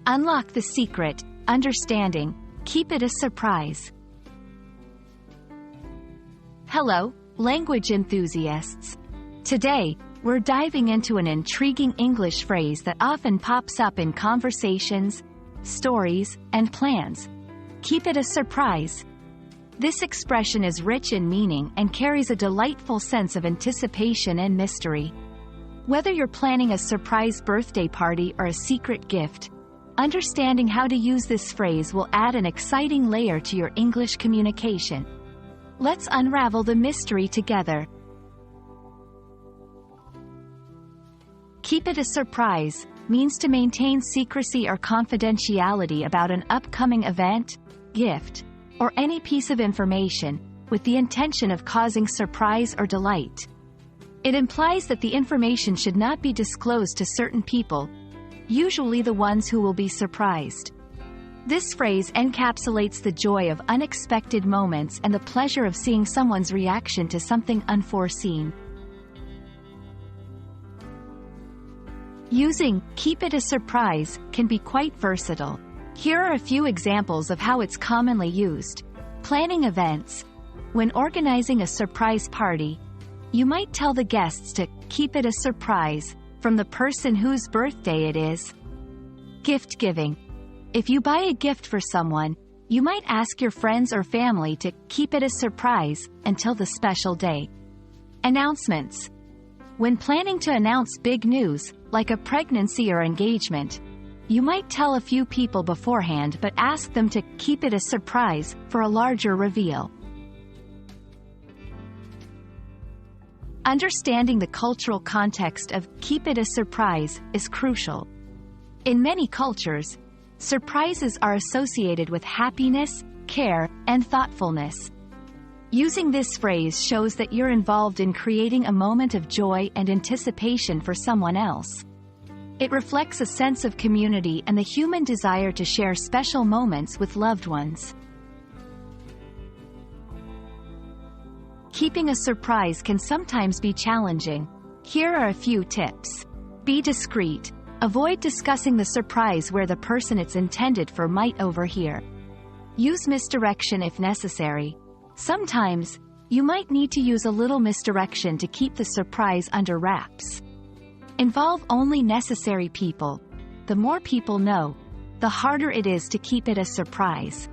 Unlock the secret, understanding, keep it a surprise. Hello, language enthusiasts. Today, we're diving into an intriguing English phrase that often pops up in conversations, stories, and plans. Keep it a surprise. This expression is rich in meaning and carries a delightful sense of anticipation and mystery. Whether you're planning a surprise birthday party or a secret gift, understanding how to use this phrase will add an exciting layer to your English communication. Let's unravel the mystery together. Keep it a surprise means to maintain secrecy or confidentiality about an upcoming event, gift, or any piece of information, with the intention of causing surprise or delight. It implies that the information should not be disclosed to certain people, usually the ones who will be surprised. This phrase encapsulates the joy of unexpected moments and the pleasure of seeing someone's reaction to something unforeseen. Using "keep it a surprise" can be quite versatile. Here are a few examples of how it's commonly used. Planning events. When organizing a surprise party, you might tell the guests to keep it a surprise from the person whose birthday it is. Gift giving. If you buy a gift for someone, you might ask your friends or family to keep it a surprise until the special day. Announcements. When planning to announce big news, like a pregnancy or engagement, you might tell a few people beforehand but ask them to keep it a surprise for a larger reveal. Understanding the cultural context of "keep it a surprise" is crucial. In many cultures, surprises are associated with happiness, care, and thoughtfulness. Using this phrase shows that you're involved in creating a moment of joy and anticipation for someone else. It reflects a sense of community and the human desire to share special moments with loved ones. Keeping a surprise can sometimes be challenging. Here are a few tips. Be discreet. Avoid discussing the surprise where the person it's intended for might overhear. Use misdirection if necessary. Sometimes, you might need to use a little misdirection to keep the surprise under wraps. Involve only necessary people. The more people know, the harder it is to keep it a surprise.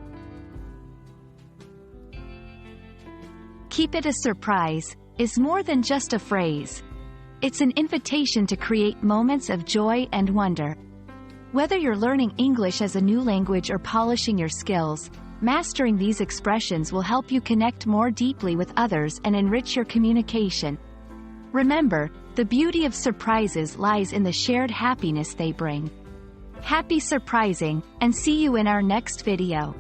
Keep it a surprise is more than just a phrase. It's an invitation to create moments of joy and wonder. Whether you're learning English as a new language or polishing your skills, mastering these expressions will help you connect more deeply with others and enrich your communication. Remember, the beauty of surprises lies in the shared happiness they bring. Happy surprising, and see you in our next video.